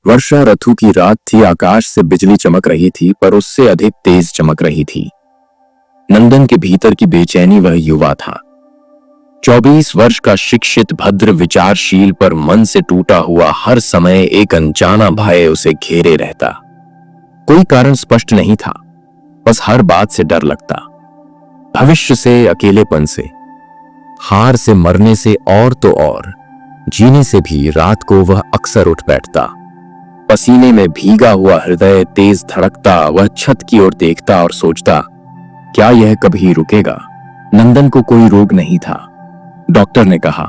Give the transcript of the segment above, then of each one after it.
वर्षा ऋतु की रात थी। आकाश से बिजली चमक रही थी, पर उससे अधिक तेज चमक रही थी नंदन के भीतर की बेचैनी। वह युवा था, 24 वर्ष का, शिक्षित, भद्र, विचारशील, पर मन से टूटा हुआ। हर समय एक अनजाना भय उसे घेरे रहता। कोई कारण स्पष्ट नहीं था, बस हर बात से डर लगता। भविष्य से, अकेलेपन से, हार से, मरने से, और तो और जीने से भी। रात को वह अक्सर उठ बैठता, पसीने में भीगा हुआ, हृदय तेज धड़कता। वह छत की ओर देखता और सोचता, क्या यह कभी रुकेगा? नंदन को कोई रोग नहीं था। डॉक्टर ने कहा,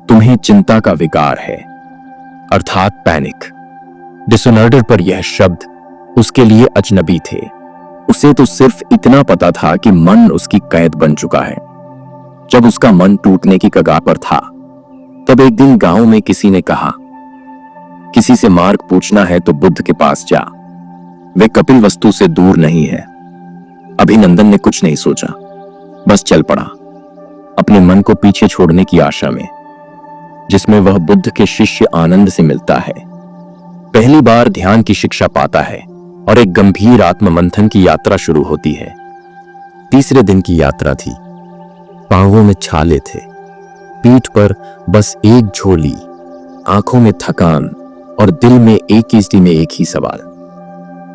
तुम्हें चिंता का विकार है, अर्थात पैनिक डिसऑर्डर। पर यह शब्द उसके लिए अजनबी थे। उसे तो सिर्फ इतना पता था कि मन उसकी कैद बन चुका है। जब उसका मन टूटने की कगार पर था, तब एक दिन गांव में किसी ने कहा, किसी से मार्ग पूछना है तो बुद्ध के पास जा, वे कपिल वस्तु से दूर नहीं है। अभिनंदन ने कुछ नहीं सोचा, बस चल पड़ा, अपने मन को पीछे छोड़ने की आशा में, जिसमें वह बुद्ध के शिष्य आनंद से मिलता है, पहली बार ध्यान की शिक्षा पाता है और एक गंभीर आत्ममंथन की यात्रा शुरू होती है। तीसरे दिन की यात्रा थी। पांवों में छाले थे, पीठ पर बस एक झोली, आंखों में थकान और दिल में एक ही स्थिति में एक ही सवाल,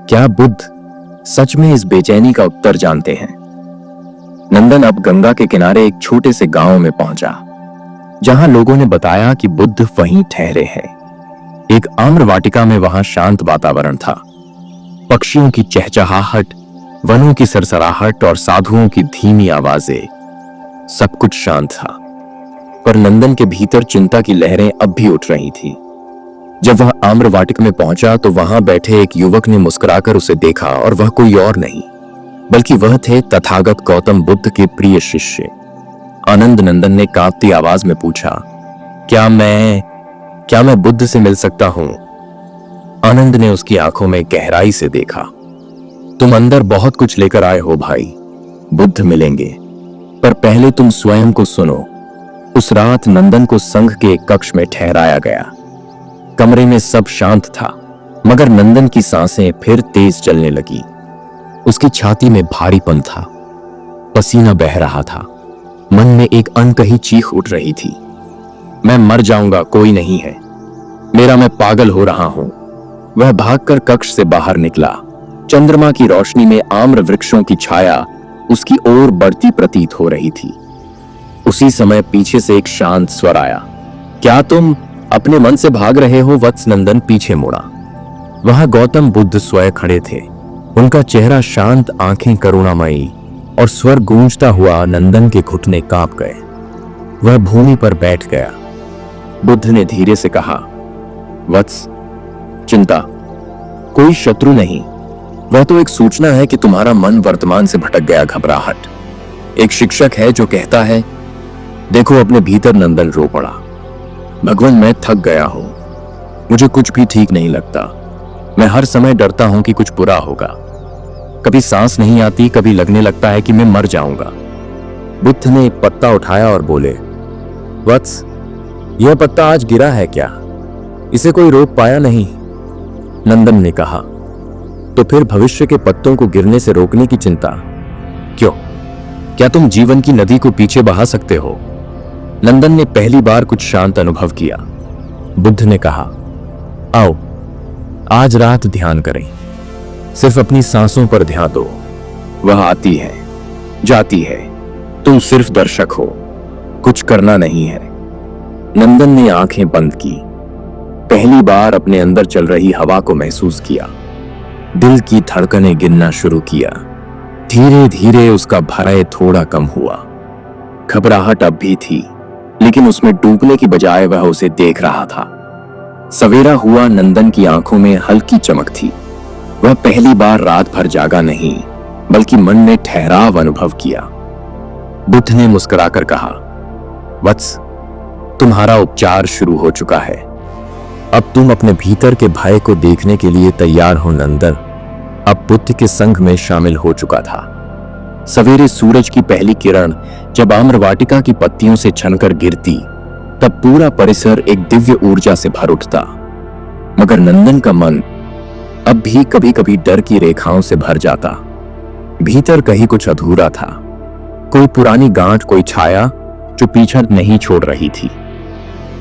क्या बुद्ध सच में इस बेचैनी का उत्तर जानते हैं? नंदन अब गंगा के किनारे एक छोटे से गांव में पहुंचा, जहां लोगों ने बताया कि बुद्ध वहीं ठहरे हैं। एक आम्र वाटिका में। वहां शांत वातावरण था, पक्षियों की चहचहाहट, वनों की सरसराहट और साधुओं की धीमी आवाजें, सब कुछ शांत था। पर नंदन के भीतर चिंता की लहरें अब भी उठ रही थी। जब वह आम्र वाटिका में पहुंचा तो वहां बैठे एक युवक ने मुस्कुराकर उसे देखा, और वह कोई और नहीं बल्कि वह थे तथागत गौतम बुद्ध के प्रिय शिष्य आनंद। नंदन ने कांपती आवाज में पूछा, क्या मैं बुद्ध से मिल सकता हूं? आनंद ने उसकी आंखों में गहराई से देखा। तुम अंदर बहुत कुछ लेकर आए हो भाई, बुद्ध मिलेंगे, पर पहले तुम स्वयं को सुनो। उस रात नंदन को संघ के एक कक्ष में ठहराया गया। कमरे में सब शांत था, मगर नंदन की सांसें फिर तेज चलने लगी। उसकी छाती में भारीपन था, पसीना बह रहा था, मन में एक अनकही चीख उठ रही थी, मैं मर जाऊंगा, कोई नहीं है मेरा, मैं पागल हो रहा हूं। वह भागकर कक्ष से बाहर निकला। चंद्रमा की रोशनी में आम्र वृक्षों की छाया उसकी ओर बढ़ती प्रतीत हो रही थी। उसी समय पीछे से एक शांत स्वर आया, क्या तुम अपने मन से भाग रहे हो वत्स? नंदन पीछे मुड़ा। वहां गौतम बुद्ध स्वयं खड़े थे, उनका चेहरा शांत, आंखें करुणामयी, और स्वर गूंजता हुआ। नंदन के घुटने कांप गए। वह भूमि पर बैठ गया। बुद्ध ने धीरे से कहा, वत्स, चिंता कोई शत्रु नहीं, वह तो एक सूचना है कि तुम्हारा मन वर्तमान से भटक गया। घबराहट एक शिक्षक है जो कहता है, देखो अपने भीतर। नंदन रो पड़ा, भगवान मैं थक गया हूं, मुझे कुछ भी ठीक नहीं लगता। मैं हर समय डरता हूं कि कुछ बुरा होगा। कभी सांस नहीं आती, कभी लगने लगता है कि मैं मर जाऊंगा। बुद्ध ने एक पत्ता उठाया और बोले, वत्स, यह पत्ता आज गिरा है क्या? इसे कोई रोक पाया नहीं। नंदन ने कहा, तो फिर भविष्य के पत्तों को गिरने से रोकने की चिंता क्यों? क्या तुम जीवन की नदी को पीछे बहा सकते हो? नंदन ने पहली बार कुछ शांत अनुभव किया। बुद्ध ने कहा, आओ आज रात ध्यान करें, सिर्फ अपनी सांसों पर ध्यान दो। वह आती है, जाती है, तुम सिर्फ दर्शक हो, कुछ करना नहीं है। नंदन ने आंखें बंद की, पहली बार अपने अंदर चल रही हवा को महसूस किया। दिल की धड़कनें गिनना शुरू किया। धीरे धीरे उसका भय थोड़ा कम हुआ। घबराहट अब भी थी, लेकिन उसमें डूबने की बजाय वह उसे देख रहा था। सवेरा हुआ। नंदन की आंखों में हल्की चमक थी। वह पहली बार रात भर जागा नहीं, बल्कि मन में ठहराव अनुभव किया। बुद्ध ने मुस्कुराकर कहा, वत्स, तुम्हारा उपचार शुरू हो चुका है। अब तुम अपने भीतर के भय को देखने के लिए तैयार हो। नंदन अब बुद्ध के संघ में शामिल हो चुका था। सवेरे सूरज की पहली किरण जब आम्र वाटिका की पत्तियों से छनकर गिरती, तब पूरा परिसर एक दिव्य ऊर्जा से भर उठता। मगर नंदन का मन अब भी कभी कभी डर की रेखाओं से भर जाता। भीतर कहीं कुछ अधूरा था, कोई पुरानी गांठ, कोई छाया जो पीछा नहीं छोड़ रही थी।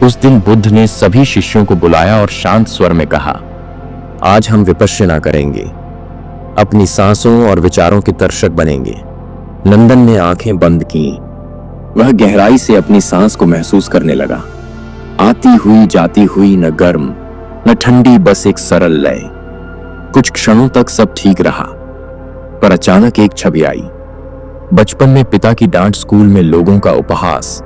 उस दिन बुद्ध ने सभी शिष्यों को बुलाया और शांत स्वर में कहा, आज हम विपश्यना करेंगे, अपनी सांसों और विचारों के दर्शक बनेंगे। नंदन ने आंखें बंद की। वह गहराई से अपनी सांस को महसूस करने लगा, आती हुई जाती हुई, न गर्म न ठंडी, बस एक सरल लय। कुछ क्षणों तक सब ठीक रहा, पर अचानक एक छवि आई। बचपन में पिता की डांट, स्कूल में लोगों का उपहास,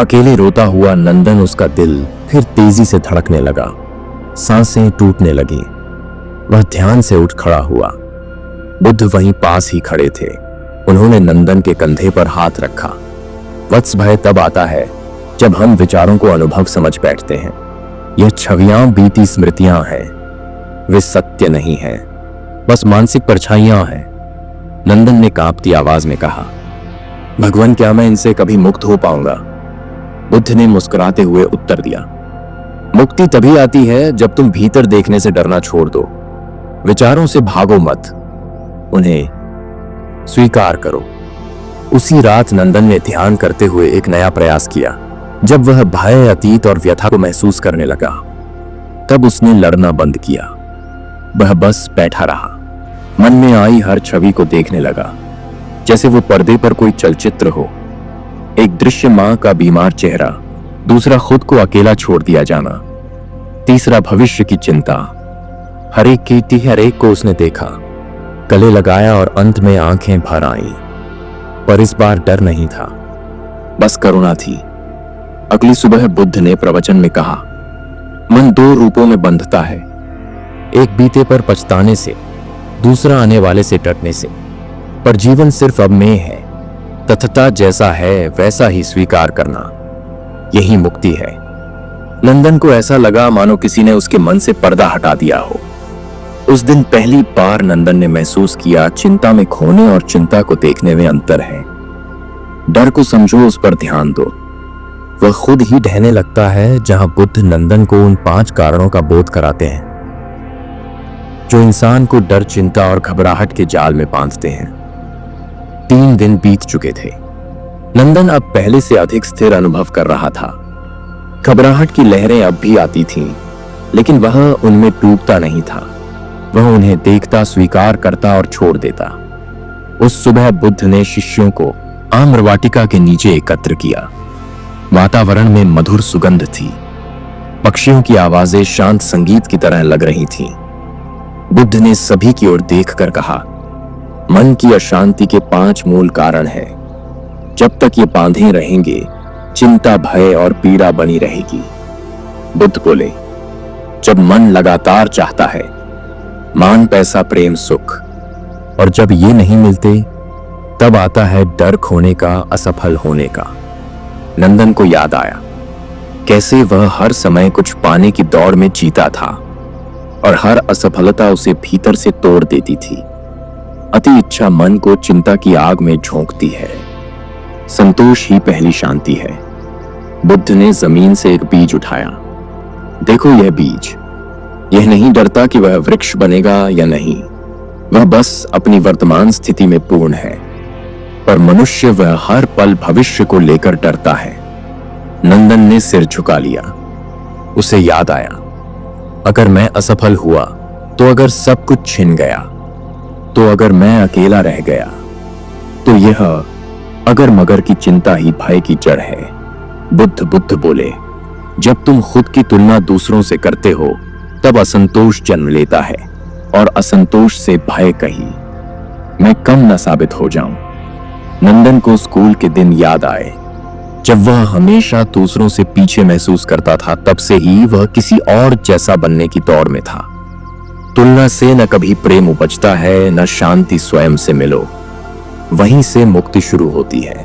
अकेले रोता हुआ नंदन। उसका दिल फिर तेजी से धड़कने लगा, सांसें टूटने लगी। वह ध्यान से उठ खड़ा हुआ। बुद्ध वहीं पास ही खड़े थे। उन्होंने नंदन के कंधे पर हाथ रखा। वत्स, भय तब आता है जब हम विचारों को अनुभव समझ बैठते हैं। यह छवियां बीती स्मृतियां हैं, वे सत्य नहीं हैं, बस मानसिक परछाइयां हैं। नंदन ने कांपती आवाज में कहा, भगवान, क्या मैं इनसे कभी मुक्त हो पाऊंगा? बुद्ध ने मुस्कुराते हुए उत्तर दिया, मुक्ति तभी आती है जब तुम भीतर देखने से डरना छोड़ दो। विचारों से भागो मत, उन्हें स्वीकार करो। उसी रात नंदन ने ध्यान करते हुए एक नया प्रयास किया। जब वह भय, अतीत और व्यथा को महसूस करने लगा, तब उसने लड़ना बंद किया। वह बस बैठा रहा, मन में आई हर छवि को देखने लगा, जैसे वो पर्दे पर कोई चलचित्र हो। एक दृश्य, मां का बीमार चेहरा, दूसरा खुद को अकेला छोड़ दिया जाना, तीसरा भविष्य की चिंता। हर एक को उसने देखा, गले लगाया और अंत में आंखें भर आईं। पर इस बार डर नहीं था, बस करुणा थी। अगली सुबह बुद्ध ने प्रवचन में कहा, मन दो रूपों में बंधता है, एक बीते पर पछताने से, दूसरा आने वाले से डरने से। पर जीवन सिर्फ अब में है, तथता जैसा है वैसा ही स्वीकार करना, यही मुक्ति है। नंदन को ऐसा लगा मानो किसी ने उसके मन से पर्दा हटा दिया हो। उस दिन पहली बार नंदन ने महसूस किया, चिंता में खोने और चिंता को देखने में अंतर है। डर को समझो, उस पर ध्यान दो, वह खुद ही ढहने लगता है। जहां बुद्ध नंदन को उन 5 कारणों का बोध कराते हैं जो इंसान को डर, चिंता और घबराहट के जाल में बांधते हैं। 3 दिन बीत चुके थे। नंदन अब पहले से अधिक स्थिर अनुभव कर रहा था। घबराहट की लहरें अब भी आती थीं, लेकिन वह उनमें डूबता नहीं था। वह उन्हें देखता, स्वीकार करता और छोड़ देता। उस सुबह बुद्ध ने शिष्यों को आम्रवाटिका के नीचे एकत्र किया। वातावरण में मधुर सुगंध थी, पक्षियों की आवाजें शांत संगीत की तरह लग रही थीं। बुद्ध ने सभी की ओर देखकर कहा, मन की अशांति के 5 मूल कारण हैं। जब तक ये बांधे रहेंगे, चिंता, भय और पीड़ा बनी रहेगी। बुद्ध बोले, जब मन लगातार चाहता है, मान, पैसा, प्रेम, सुख, और जब ये नहीं मिलते, तब आता है डर खोने का, असफल होने का। नंदन को याद आया कैसे वह हर समय कुछ पाने की दौड़ में जीता था और हर असफलता उसे भीतर से तोड़ देती थी। अति इच्छा मन को चिंता की आग में झोंकती है। संतोष ही पहली शांति है। बुद्ध ने जमीन से एक बीज उठाया। देखो, यह बीज, यह नहीं डरता कि वह वृक्ष बनेगा या नहीं, वह बस अपनी वर्तमान स्थिति में पूर्ण है। पर मनुष्य, वह हर पल भविष्य को लेकर डरता है। नंदन ने सिर झुका लिया। उसे याद आया, अगर मैं असफल हुआ तो, अगर सब कुछ छिन गया तो, अगर मैं अकेला रह गया तो, यह अगर मगर की चिंता ही भय की जड़ है। बुद्ध बोले, जब तुम खुद की तुलना दूसरों से करते हो, तब असंतोष जन्म लेता है, और असंतोष से भय कहीं मैं कम न साबित हो जाऊं। नंदन को स्कूल के दिन याद आए, जब वह हमेशा दूसरों से पीछे महसूस करता था। तब से ही वह किसी और जैसा बनने की दौड़ में था। तुलना से न कभी प्रेम उपजता है, न शांति स्वयं से मिलो। वहीं से मुक्ति शुरू होती है।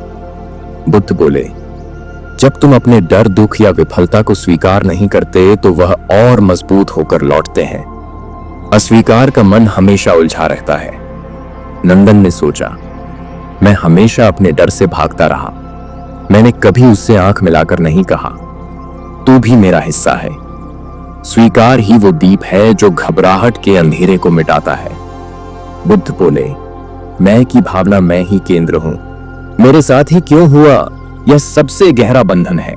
बुद्ध बोले, जब तुम अपने डर, दुख या विफलता को स्वीकार नहीं करते, तो वह और मजबूत होकर लौटते हैं। अस्वीकार का मन हमेशा उलझा रहता है। नंदन ने सोचा, मैं हमेशा अपने डर से भागता रहा। मैंने कभी उससे आंख मिलाकर नहीं कहा, तू भी मेरा हिस्सा है। स्वीकार ही वो दीप है जो घबराहट के अंधेरे को मिटाता है। बुद्ध बोले, मैं की भावना मैं ही केंद्र हूं। मेरे साथ ही क्यों हुआ, यह सबसे गहरा बंधन है।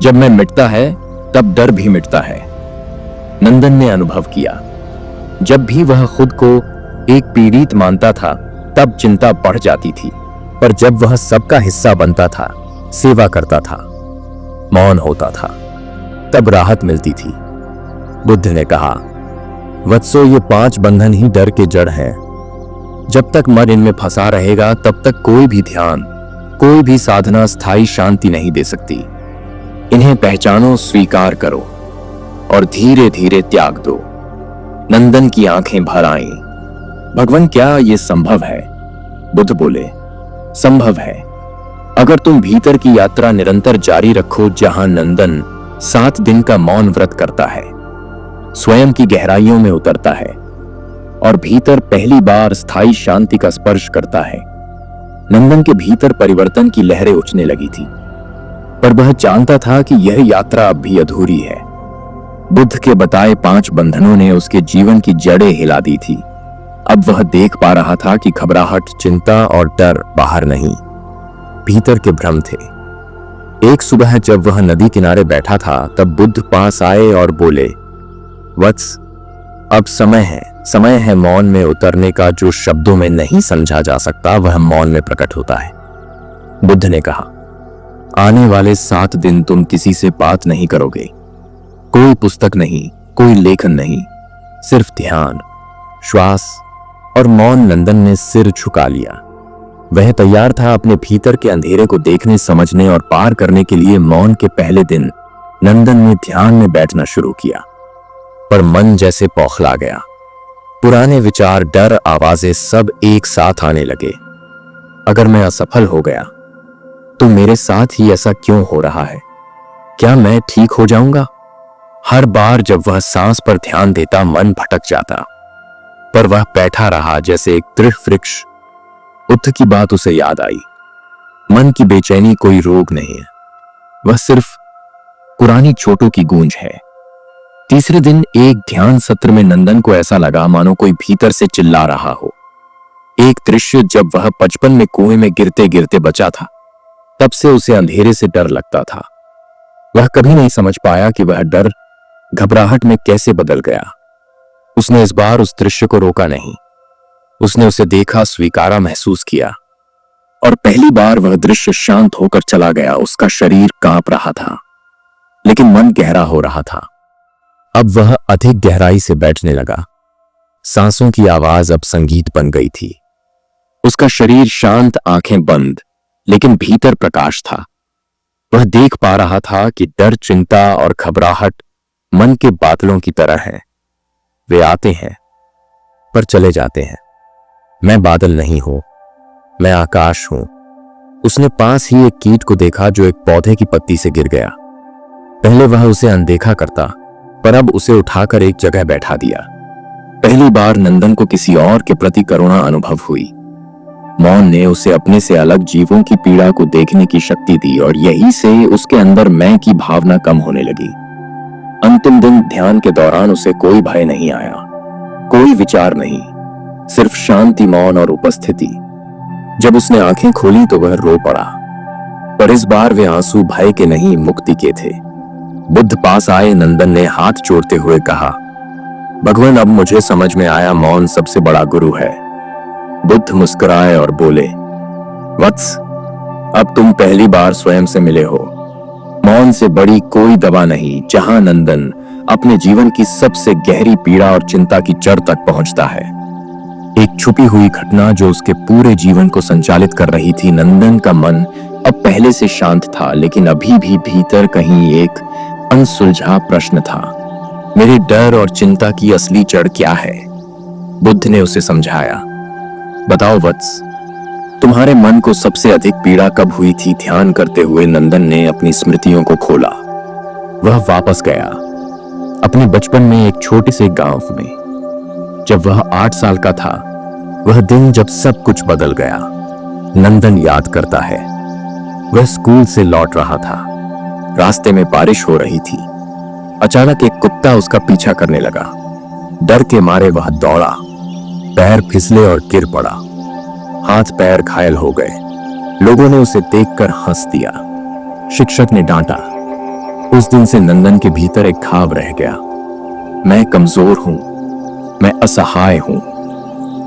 जब मैं मिटता है तब डर भी मिटता है। नंदन ने अनुभव किया, जब भी वह खुद को एक पीड़ित मानता था तब चिंता बढ़ जाती थी, पर जब वह सबका हिस्सा बनता था, सेवा करता था, मौन होता था, तब राहत मिलती थी। बुद्ध ने कहा, वत्सो, ये 5 बंधन ही डर के जड़ हैं। जब तक मन इनमें फंसा रहेगा तब तक कोई भी ध्यान, कोई भी साधना स्थायी शांति नहीं दे सकती। इन्हें पहचानो, स्वीकार करो और धीरे धीरे त्याग दो। नंदन की आंखें भर आईं। भगवान, क्या यह संभव है? बुद्ध बोले, संभव है, अगर तुम भीतर की यात्रा निरंतर जारी रखो, जहां नंदन 7 दिन का मौन व्रत करता है, स्वयं की गहराइयों में उतरता है और भीतर पहली बार स्थायी शांति का स्पर्श करता है। नंदन के भीतर परिवर्तन की लहरें उठने लगी थी, पर वह जानता था कि यह यात्रा अब भी अधूरी है। बुद्ध के बताए 5 बंधनों ने उसके जीवन की जड़ें हिला दी थी। अब वह देख पा रहा था कि घबराहट, चिंता और डर बाहर नहीं, भीतर के भ्रम थे। एक सुबह जब वह नदी किनारे बैठा था, तब बुद्ध पास आए और बोले, वत्स, अब समय है मौन में उतरने का। जो शब्दों में नहीं समझा जा सकता वह मौन में प्रकट होता है। बुद्ध ने कहा, आने वाले 7 दिन तुम किसी से बात नहीं करोगे, कोई पुस्तक नहीं, कोई लेखन नहीं, सिर्फ ध्यान, श्वास और मौन। नंदन ने सिर झुका लिया। वह तैयार था अपने भीतर के अंधेरे को देखने, समझने और पार करने के लिए। मौन के पहले दिन नंदन ने ध्यान में बैठना शुरू किया, पर मन जैसे बौखला गया। पुराने विचार, डर, आवाजें सब एक साथ आने लगे। अगर मैं असफल हो गया तो मेरे साथ ही ऐसा क्यों हो रहा है? क्या मैं ठीक हो जाऊंगा? हर बार जब वह सांस पर ध्यान देता, मन भटक जाता, पर वह बैठा रहा जैसे एक दृढ़ वृक्ष। बुद्ध की बात उसे याद आई, मन की बेचैनी कोई रोग नहीं है, वह सिर्फ पुरानी चोटों की गूंज है। तीसरे दिन एक ध्यान सत्र में नंदन को ऐसा लगा मानो कोई भीतर से चिल्ला रहा हो। एक दृश्य, जब वह बचपन में कुएं में गिरते गिरते बचा था, तब से उसे अंधेरे से डर लगता था। वह कभी नहीं समझ पाया कि वह डर घबराहट में कैसे बदल गया। उसने इस बार उस दृश्य को रोका नहीं, उसने उसे देखा, स्वीकारा, महसूस किया, और पहली बार वह दृश्य शांत होकर चला गया। उसका शरीर कांप रहा था, लेकिन मन गहरा हो रहा था। अब वह अधिक गहराई से बैठने लगा। सांसों की आवाज अब संगीत बन गई थी। उसका शरीर शांत, आंखें बंद, लेकिन भीतर प्रकाश था। वह देख पा रहा था कि डर, चिंता और घबराहट मन के बादलों की तरह हैं। वे आते हैं पर चले जाते हैं। मैं बादल नहीं हूं, मैं आकाश हूं। उसने पास ही एक कीट को देखा जो एक पौधे की पत्ती से गिर गया। पहले वह उसे अनदेखा करता, पर अब उसे उठाकर एक जगह बैठा दिया। पहली बार नंदन को किसी और के प्रति करुणा अनुभव हुई। मौन ने उसे अपने से अलग जीवों की पीड़ा को देखने की शक्ति दी, और यही से उसके अंदर मैं की भावना कम होने लगी। अंतिम दिन ध्यान के दौरान उसे कोई भय नहीं आया, कोई विचार नहीं, सिर्फ शांति, मौन और उपस्थिति। जब उसने आंखें खोली तो वह रो पड़ा, पर इस बार वे आंसू भय के नहीं, मुक्ति के थे। बुद्ध पास आए। नंदन ने हाथ जोड़ते हुए कहा, भगवान, अब मुझे समझ में आया, मौन सबसे बड़ा गुरु है। बुद्ध मुस्कुराए और बोले, वत्स, अब तुम पहली बार स्वयं से मिले हो। मौन से बड़ी कोई दवा नहीं। जहां नंदन अपने जीवन की सबसे गहरी पीड़ा और चिंता की जड़ तक पहुंचता है। एक छुपी हुई घटना जो उसके पूरे जीवन को संचालित कर रही थी। नंदन का मन अब पहले से शांत था, लेकिन अभी भी भीतर कहीं एक अनसुलझा प्रश्न था। मेरे डर और चिंता की असली जड़ क्या है? बुद्ध ने उसे समझाया। बताओ वत्स, तुम्हारे मन को सबसे अधिक पीड़ा कब हुई थी? ध्यान करते हुए नंदन ने अपनी स्मृतियों को खोला। वह वापस गया अपने बचपन में, एक छोटे से गांव में। जब वह 8 साल का था, वह दिन जब सब कुछ बदल गया। नंदन याद करता है, वह स्कूल से लौट रहा था। रास्ते में बारिश हो रही थी। अचानक एक कुत्ता उसका पीछा करने लगा। डर के मारे वह दौड़ा, पैर फिसले और गिर पड़ा। हाथ पैर घायल हो गए। लोगों ने उसे देखकर हंस दिया। शिक्षक ने डांटा। उस दिन से नंदन के भीतर एक घाव रह गया। मैं कमजोर हूं, मैं असहाय हूं,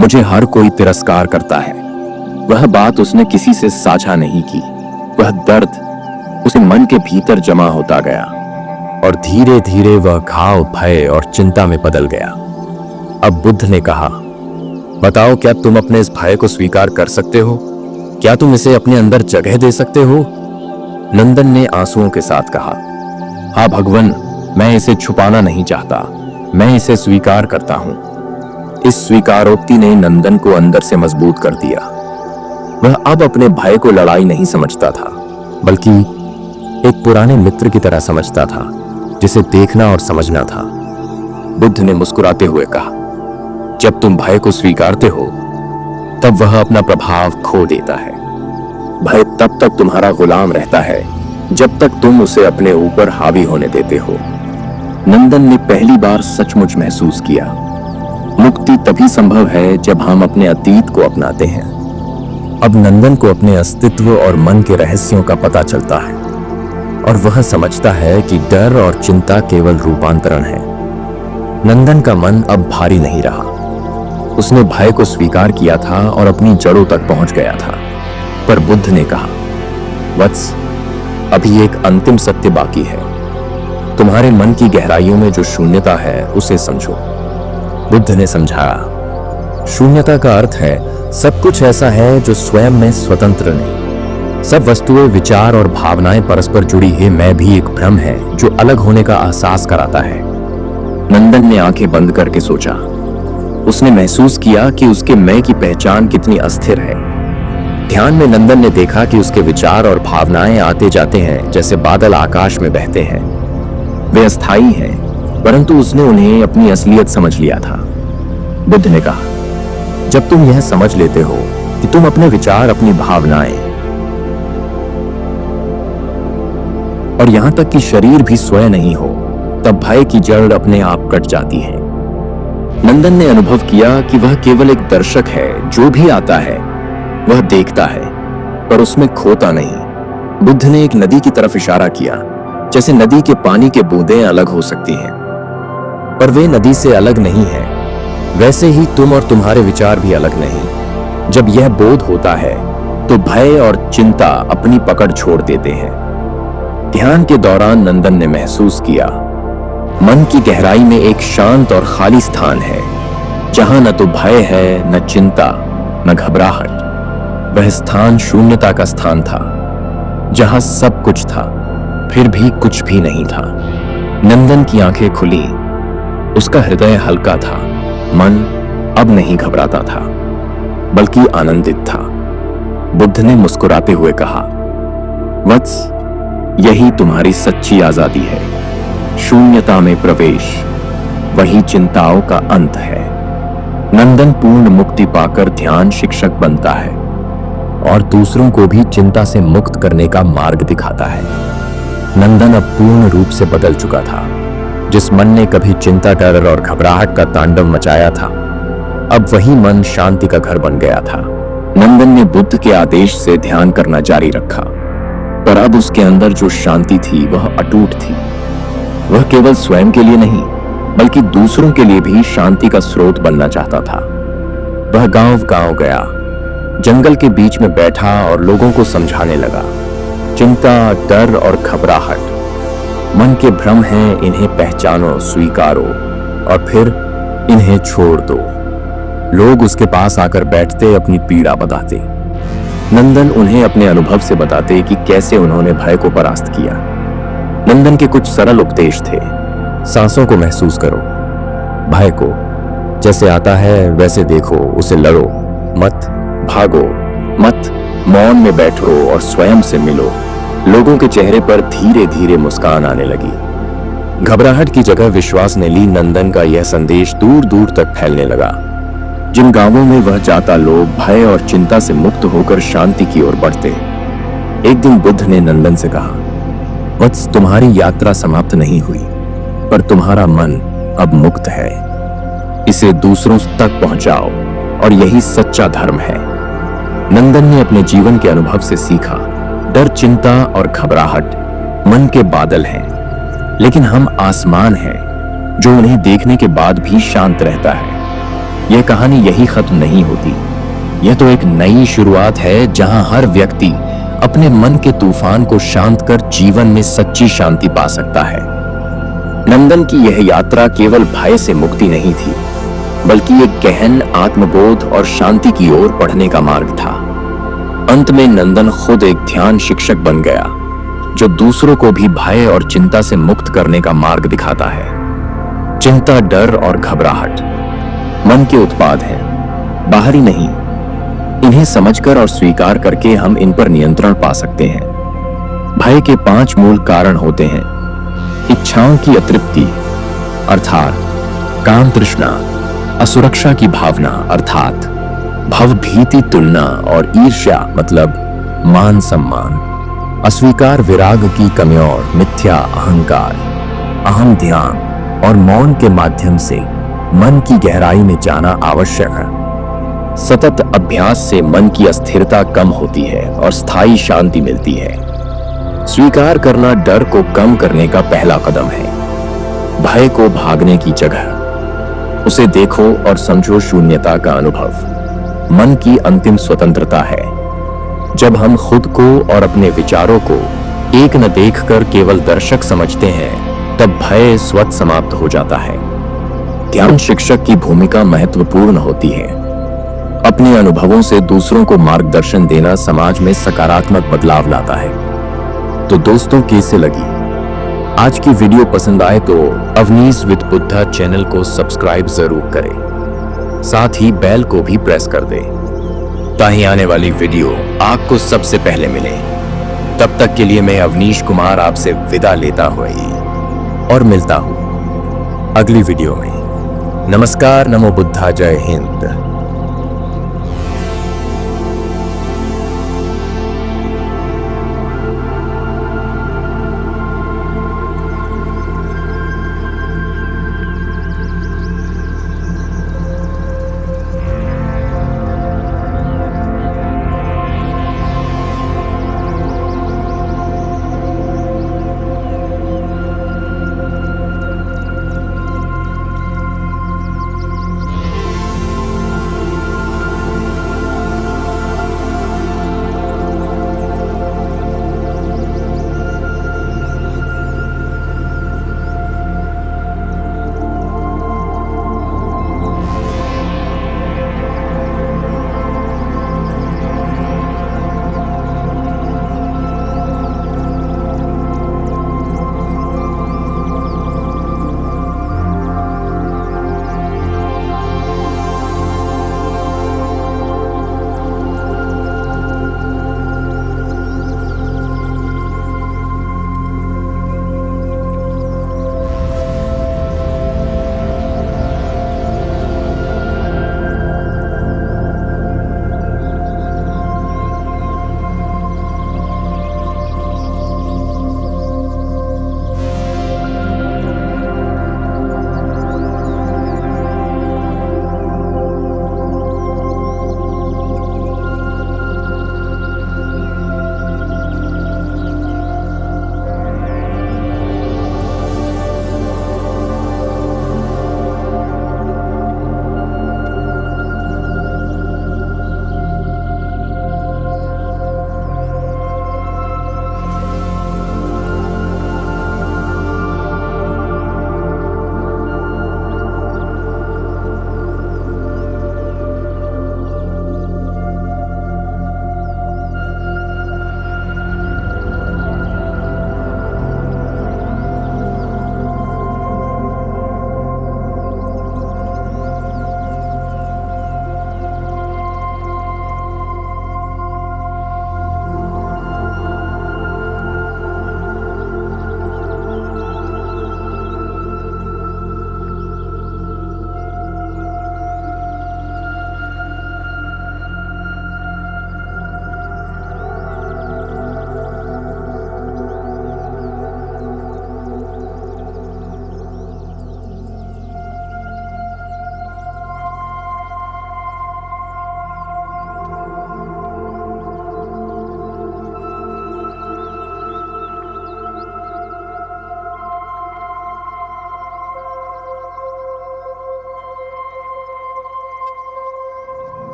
मुझे हर कोई तिरस्कार करता है। वह बात उसने किसी से साझा नहीं की। वह दर्द उसे मन के भीतर जमा होता गया और धीरे धीरे वह घाव भय और चिंता में बदल गया। अब बुद्ध ने कहा, बताओ, क्या तुम अपने इस भय को स्वीकार कर सकते हो? क्या तुम इसे अपने अंदर जगह दे सकते हो? नंदन ने आंसुओं के साथ कहा, हाँ भगवान, मैं इसे छुपाना नहीं चाहता, मैं इसे स्वीकार करता हूं। इस स्वीकारोक्ति ने नंदन को अंदर से मजबूत कर दिया। वह अब अपने भय को लड़ाई नहीं समझता था, बल्कि एक पुराने मित्र की तरह समझता था, जिसे देखना और समझना था। बुद्ध ने मुस्कुराते हुए कहा, जब तुम भय को स्वीकारते हो, तब वह अपना प्रभाव खो देता है। भय तब तक तुम्हारा गुलाम रहता है, जब तक तुम उसे अपने ऊपर हावी होने देते हो। नंदन ने पहली बार सचमुच महसूस किया, मुक्ति तभी संभव है जब हम अपने अतीत को अपनाते हैं। अब नंदन को अपने अस्तित्व और मन के रहस्यों का पता चलता है और वह समझता है कि डर और चिंता केवल रूपांतरण है। नंदन का मन अब भारी नहीं रहा। उसने भय को स्वीकार किया था और अपनी जड़ों तक पहुंच गया था। पर बुद्ध ने कहा, वत्स, अभी एक अंतिम सत्य बाकी है। तुम्हारे मन की गहराइयों में जो शून्यता है, उसे समझो। बुद्ध ने समझाया, शून्यता का अर्थ है सब कुछ ऐसा है जो स्वयं में स्वतंत्र नहीं। सब वस्तुएं, विचार और भावनाएं परस्पर जुड़ी है। मैं भी एक भ्रम है जो अलग होने का एहसास कराता है। नंदन ने आंखें बंद करके सोचा। उसने महसूस किया कि उसके मैं की पहचान कितनी अस्थिर है। ध्यान में नंदन ने देखा कि उसके विचार और भावनाएं आते जाते हैं, जैसे बादल आकाश में बहते हैं। वे अस्थायी हैं, परंतु उसने उन्हें अपनी असलियत समझ लिया था। बुद्ध ने कहा, जब तुम यह समझ लेते हो कि तुम अपने विचार, अपनी भावनाएं और यहां तक कि शरीर भी स्वयं नहीं हो, तब भय की जड़ अपने आप कट जाती है। नंदन ने अनुभव किया कि वह केवल एक दर्शक है। जो भी आता है वह देखता है, पर उसमें खोता नहीं। बुद्ध ने एक नदी की तरफ इशारा किया। जैसे नदी के पानी के बूंदें अलग हो सकती हैं, पर वे नदी से अलग नहीं है, वैसे ही तुम और तुम्हारे विचार भी अलग नहीं। जब यह बोध होता है तो भय और चिंता अपनी पकड़ छोड़ देते हैं। ध्यान के दौरान नंदन ने महसूस किया, मन की गहराई में एक शांत और खाली स्थान है, जहां न तो भय है, न चिंता, न घबराहट। वह स्थान शून्यता का स्थान था, जहां सब कुछ था, फिर भी कुछ भी नहीं था। नंदन की आंखें खुली। उसका हृदय हल्का था। मन अब नहीं घबराता था, बल्कि आनंदित था। बुद्ध ने मुस्कुराते हुए कहा, वत्स, यही तुम्हारी सच्ची आजादी है। शून्यता में प्रवेश, वही चिंताओं का अंत है। नंदन पूर्ण मुक्ति पाकर ध्यान शिक्षक बनता है और दूसरों को भी चिंता से मुक्त करने का मार्ग दिखाता है। नंदन अब पूर्ण रूप से बदल चुका था। जिस मन ने कभी चिंता, डर और घबराहट का तांडव मचाया था, अब वही मन शांति का घर बन गया था। नंदन ने बुद्ध के आदेश से ध्यान करना जारी रखा, पर अब उसके अंदर जो शांति थी वह अटूट थी। वह केवल स्वयं के लिए नहीं, बल्कि दूसरों के लिए भी शांति का स्रोत बनना चाहता था। वह गांव-गांव गया, जंगल के बीच में बैठा और लोगों को समझाने लगा, चिंता, डर और घबराहट मन के भ्रम हैं, इन्हें पहचानो, स्वीकारो और फिर इन्हें छोड़ दो। लोग उसके पास आकर बैठते, अपनी पीड़ा बताते। नंदन उन्हें अपने अनुभव से बताते कि कैसे उन्होंने भय को परास्त किया। नंदन के कुछ सरल उपदेश थे। सांसों को महसूस करो, भय को जैसे आता है वैसे देखो, उसे लड़ो मत, भागो मत, मौन में बैठो और स्वयं से मिलो। लोगों के चेहरे पर धीरे धीरे मुस्कान आने लगी। घबराहट की जगह विश्वास ने ली। नंदन का यह संदेश दूर दूर तक फैलने लगा। जिन गांवों में वह जाता, लोग भय और चिंता से मुक्त होकर शांति की ओर बढ़ते। एक दिन बुद्ध ने नंदन से कहा, वत्स, तुम्हारी यात्रा समाप्त नहीं हुई, पर तुम्हारा मन अब मुक्त है। इसे दूसरों तक पहुंचाओ और यही सच्चा धर्म है। नंदन ने अपने जीवन के अनुभव से सीखा, डर, चिंता और घबराहट मन के बादल हैं, लेकिन हम आसमान हैं जो उन्हें देखने के बाद भी शांत रहता है। यह कहानी यही खत्म नहीं होती, यह तो एक नई शुरुआत है जहां हर व्यक्ति अपने मन के तूफान को शांत कर जीवन में सच्ची शांति पा सकता है। नंदन की यह यात्रा केवल भय से मुक्ति नहीं थी, बल्कि एक गहन आत्मबोध और शांति की ओर बढ़ने का मार्ग था। अंत में नंदन खुद एक ध्यान शिक्षक बन गया, जो दूसरों को भी भय और चिंता से मुक्त करने का मार्ग दिखाता है। चिंता, डर और घबराहट मन के उत्पाद हैं, बाहरी नहीं। इन्हें समझकर और स्वीकार करके हम इन पर नियंत्रण पा सकते हैं। भय के 5 मूल कारण होते हैं। इच्छाओं की अतृप्ति अर्थात काम तृष्णा, असुरक्षा की भावना अर्थात भवभीति, तुलना और ईर्ष्या मतलब मान सम्मान, अस्वीकार विराग की कमी और मिथ्या अहंकार, अहम ध्यान और मौन के माध्यम से मन की गहराई में जाना आवश्यक है। सतत अभ्यास से मन की अस्थिरता कम होती है और स्थायी शांति मिलती है। स्वीकार करना डर को कम करने का पहला कदम है। भय को भागने की जगह उसे देखो और समझो शून्यता का अनुभव मन की अंतिम स्वतंत्रता है। जब हम खुद को और अपने विचारों को एक न देखकर केवल दर्शक समझते हैं, तब भय स्वतः समाप्त हो जाता है। ध्यान शिक्षक की भूमिका महत्वपूर्ण होती है। अपने अनुभवों से दूसरों को मार्गदर्शन देना समाज में सकारात्मक बदलाव लाता है। तो दोस्तों, कैसे लगी आज की वीडियो? पसंद आए तो अवनीश विद बुद्धा चैनल को सब्सक्राइब जरूर करें, साथ ही बेल को भी प्रेस कर दें ताकि आने वाली वीडियो आपको सबसे पहले मिले। तब तक के लिए मैं अवनीश कुमार आपसे विदा लेता हुआ और मिलता हूं अगली वीडियो में। नमस्कार, नमो बुद्धा, जय हिंद।